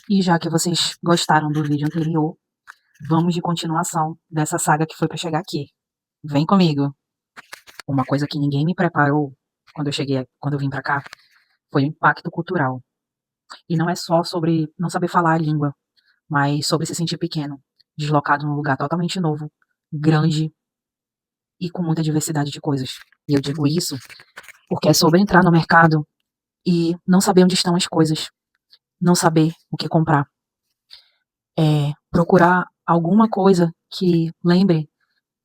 E já que vocês gostaram do vídeo anterior, vamos de continuação dessa saga que foi para chegar aqui. Vem comigo. Uma coisa que ninguém me preparou quando eu vim para cá, foi o impacto cultural. E não é só sobre não saber falar a língua, mas sobre se sentir pequeno, deslocado num lugar totalmente novo, grande e com muita diversidade de coisas. E eu digo isso porque é sobre entrar no mercado e não saber onde estão as coisas, não saber o que comprar. É procurar alguma coisa que lembre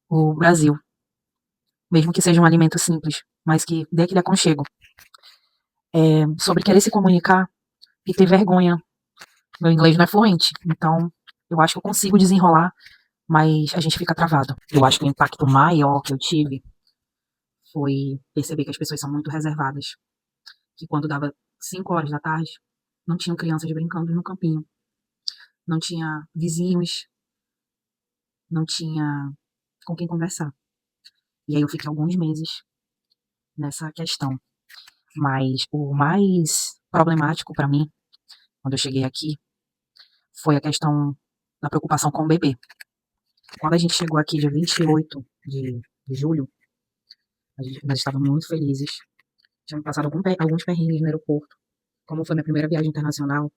o Brasil, mesmo que seja um alimento simples, mas que dê aquele aconchego. É sobre querer se comunicar e ter vergonha. Meu inglês não é fluente, então eu acho que eu consigo desenrolar, mas a gente fica travado. Eu acho que o impacto maior que eu tive foi perceber que as pessoas são muito reservadas. Que quando dava 5 horas da tarde, não tinham crianças brincando no campinho, não tinha vizinhos, não tinha com quem conversar. E aí eu fiquei alguns meses nessa questão. Mas o mais problemático para mim, quando eu cheguei aqui, foi a questão da preocupação com o bebê. Quando a gente chegou aqui, dia 28 de julho, nós estávamos muito felizes. Tínhamos passado alguns perrengues no aeroporto. Como foi minha primeira viagem internacional,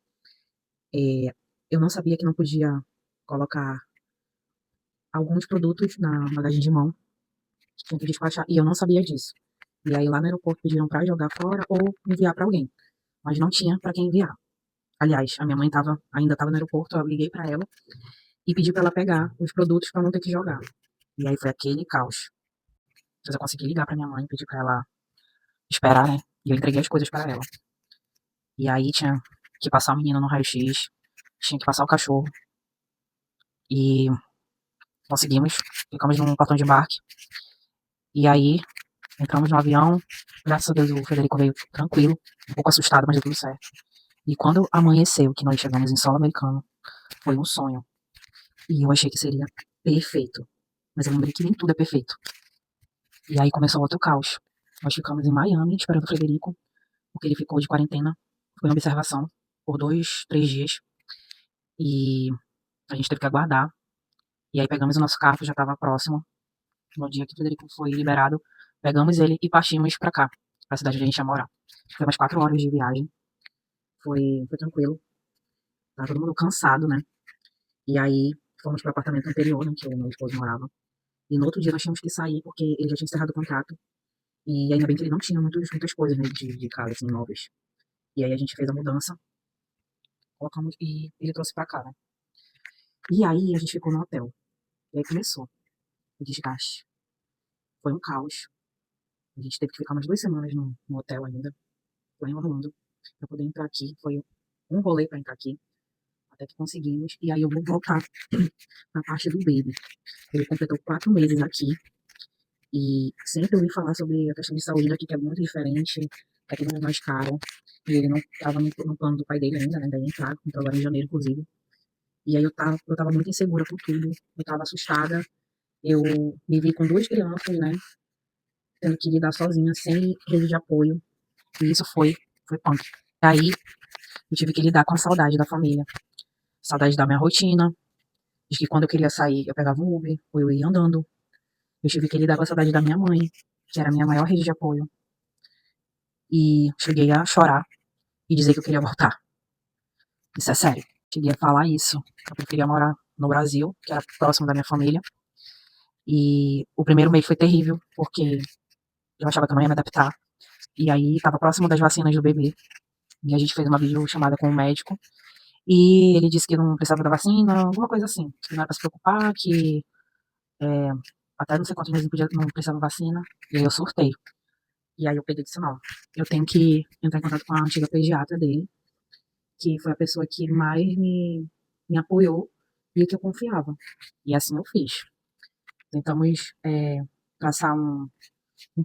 é, eu não sabia que não podia colocar alguns produtos na bagagem de mão, que tinha que despachar, e eu não sabia disso. E aí lá no aeroporto pediram para jogar fora ou enviar para alguém, mas não tinha para quem enviar. Aliás, a minha mãe ainda estava no aeroporto, eu liguei para ela e pedi para ela pegar os produtos para não ter que jogar. E aí foi aquele caos. Mas eu consegui ligar para minha mãe, pedir para ela esperar, né? E eu entreguei as coisas para ela. E aí tinha que passar o menino no raio-x, tinha que passar o cachorro. E conseguimos, ficamos num portão de embarque. E aí entramos no avião. Graças a Deus o Frederico veio tranquilo, um pouco assustado, mas deu tudo certo. E quando amanheceu, que nós chegamos em solo americano, foi um sonho. E eu achei que seria perfeito. Mas eu lembrei que nem tudo é perfeito. E aí começou outro caos. Nós ficamos em Miami esperando o Frederico, porque ele ficou de quarentena, foi em observação por 2, 3 dias. E a gente teve que aguardar. E aí pegamos o nosso carro, que já estava próximo. No dia que o Frederico foi liberado, pegamos ele e partimos pra cá, pra cidade onde a gente ia morar. Foi umas 4 horas de viagem. Foi tranquilo. Tava todo mundo cansado, né? E aí fomos pro apartamento anterior, né, que o meu esposo morava. E no outro dia nós tínhamos que sair, porque ele já tinha encerrado o contrato. E ainda bem que ele não tinha muitas coisas, né, de casa, assim, móveis. E aí a gente fez a mudança, colocamos e ele trouxe pra cá, né? E aí a gente ficou no hotel. E aí começou o desgaste. Foi um caos. A gente teve que ficar umas 2 semanas no hotel ainda, lá em Orlando, pra poder entrar aqui. Foi um rolê pra entrar aqui, até que conseguimos. E aí eu vou voltar na parte do baby. Ele completou 4 meses aqui. E sempre ouvi falar sobre a questão de saúde daqui, que é muito diferente, é tudo muito mais caro. E ele não estava no plano do pai dele ainda, né? Daí entrar, entrou agora em janeiro, inclusive. E aí eu tava muito insegura por tudo, eu tava assustada. Eu me vi com 2 crianças, né? Tendo que lidar sozinha, sem rede de apoio. E isso foi punk. Aí eu tive que lidar com a saudade da família, saudade da minha rotina, de que quando eu queria sair, eu pegava um Uber, ou eu ia andando. Eu tive que lidar com a saudade da minha mãe, que era a minha maior rede de apoio. E cheguei a chorar e dizer que eu queria voltar. Isso é sério. Cheguei a falar isso. Eu preferia morar no Brasil, que era próximo da minha família. E o primeiro mês foi terrível, porque eu achava que eu não ia me adaptar. E aí tava próximo das vacinas do bebê. E a gente fez uma videochamada com o médico. E ele disse que não precisava da vacina, alguma coisa assim. Que não era pra se preocupar, que é, até não sei quantos meses não precisava vacina. E aí eu surtei. E aí eu peguei e disse, não, eu tenho que entrar em contato com a antiga pediatra dele, que foi a pessoa que mais me apoiou e que eu confiava. E assim eu fiz. Tentamos traçar um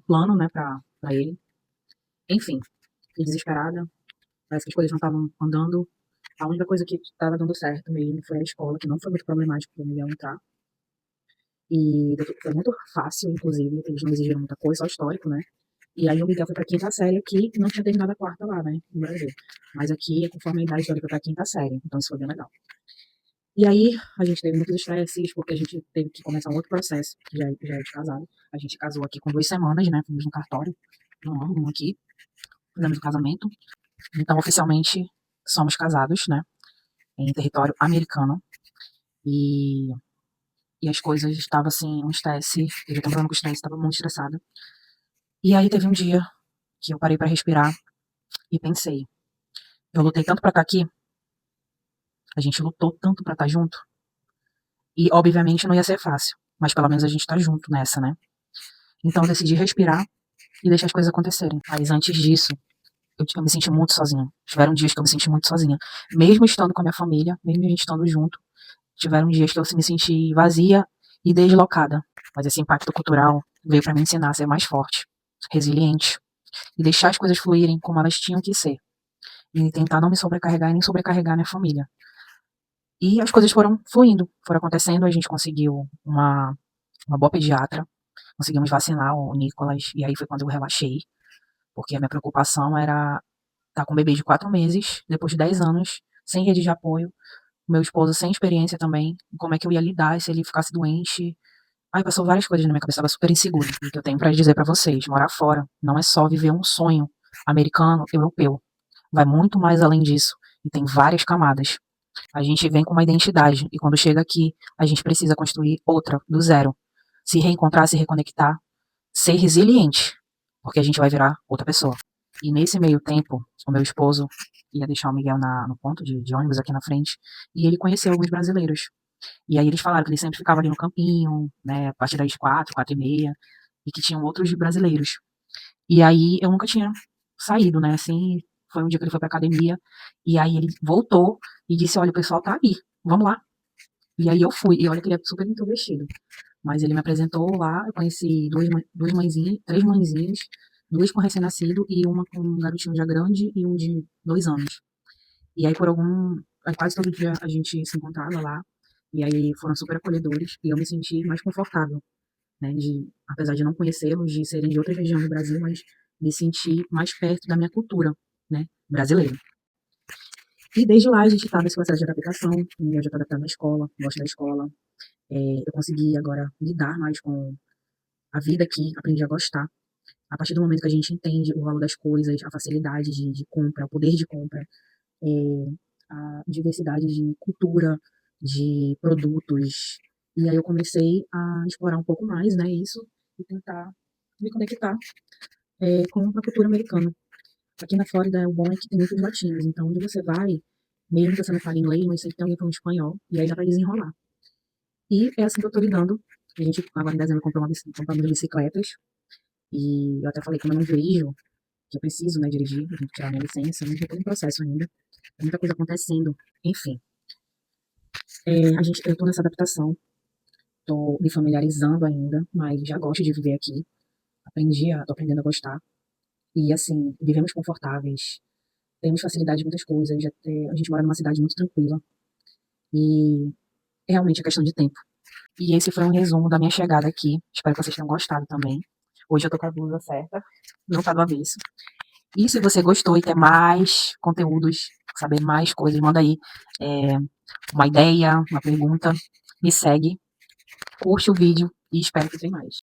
plano, né, pra ele. Enfim, fiquei desesperada, parece que as coisas não estavam andando. A única coisa que estava dando certo mesmo foi a escola, que não foi muito problemático para mim entrar. E foi muito fácil, inclusive, eles não exigiram muita coisa, só histórico, né? E aí o Miguel foi pra quinta série aqui e não tinha terminado a quarta lá, né, no Brasil. Mas aqui, conforme a idade dele, foi pra quinta série, então isso foi bem legal. E aí a gente teve muitos estresses, porque a gente teve que começar um outro processo, que já é de casado. A gente casou aqui com 2 semanas, né, fomos no cartório, no órgão aqui, fizemos o casamento. Então, oficialmente, somos casados, né, em território americano. E, e as coisas estavam assim, um estresse, eu já estava falando com estresse, estava muito estressada. E aí teve um dia que eu parei pra respirar e pensei, eu lutei tanto pra estar aqui, a gente lutou tanto pra estar junto, e obviamente não ia ser fácil, mas pelo menos a gente tá junto nessa, né? Então eu decidi respirar e deixar as coisas acontecerem. Mas antes disso, eu me senti muito sozinha. Tiveram dias que eu me senti muito sozinha. Mesmo estando com a minha família, mesmo a gente estando junto, tiveram dias que eu me senti vazia e deslocada. Mas esse impacto cultural veio pra me ensinar a ser mais forte, resiliente, e deixar as coisas fluírem como elas tinham que ser. E tentar não me sobrecarregar e nem sobrecarregar minha família. E as coisas foram fluindo, foram acontecendo, a gente conseguiu uma boa pediatra, conseguimos vacinar o Nicolas, e aí foi quando eu relaxei, porque a minha preocupação era estar com um bebê de 4 meses, depois de 10 anos, sem rede de apoio, meu esposo sem experiência também, como é que eu ia lidar se ele ficasse doente. Aí passou várias coisas na minha cabeça, estava super insegura. E o que eu tenho para dizer para vocês, morar fora não é só viver um sonho americano, europeu. Vai muito mais além disso, e tem várias camadas. A gente vem com uma identidade, e quando chega aqui, a gente precisa construir outra, do zero. Se reencontrar, se reconectar, ser resiliente, porque a gente vai virar outra pessoa. E nesse meio tempo, o meu esposo ia deixar o Miguel no ponto de ônibus aqui na frente, e ele conheceu alguns brasileiros. E aí eles falaram que ele sempre ficava ali no campinho, né, a partir das 4, 4:30, e que tinham outros brasileiros. E aí eu nunca tinha saído, né, assim, foi um dia que ele foi pra academia, e aí ele voltou e disse, olha, o pessoal tá aí, vamos lá. E aí eu fui, e olha que ele é super introvertido. Mas ele me apresentou lá, eu conheci duas mãezinhas, três mãezinhas, duas com recém-nascido e uma com um garotinho já grande e um de 2 anos. E aí aí quase todo dia a gente se encontrava lá, e aí foram super acolhedores, e eu me senti mais confortável, né, apesar de não conhecê-los, de serem de outra região do Brasil, mas me senti mais perto da minha cultura, né, brasileira. E desde lá a gente está nesse processo de adaptação, e eu já estou adaptando na escola, gosto da escola, eu consegui agora lidar mais com a vida aqui, aprendi a gostar. A partir do momento que a gente entende o valor das coisas, a facilidade de compra, o poder de compra, a diversidade de cultura, de produtos. E aí eu comecei a explorar um pouco mais, né, isso, e tentar me conectar com a cultura americana. Aqui na Flórida, o bom é que tem muitos latinos, então onde você vai, mesmo que você não fale inglês, mas sempre tem alguém falando espanhol, e aí dá pra desenrolar. E é assim que eu tô lidando. A gente, agora em dezembro, compramos bicicletas, e eu até falei que eu não dirijo, que eu preciso, né, dirigir, eu tenho que tirar minha licença, mas eu tô em processo ainda, tem muita coisa acontecendo, enfim. Eu tô nessa adaptação, tô me familiarizando ainda, mas já gosto de viver aqui, tô aprendendo a gostar, e assim, vivemos confortáveis, temos facilidade de muitas coisas, a gente mora numa cidade muito tranquila, e é realmente a questão de tempo. E esse foi um resumo da minha chegada aqui, espero que vocês tenham gostado também. Hoje eu tô com a blusa certa, não tá do avesso. E se você gostou e quer mais conteúdos, saber mais coisas, manda aí uma ideia, uma pergunta, me segue, curte o vídeo e espero que tenha mais.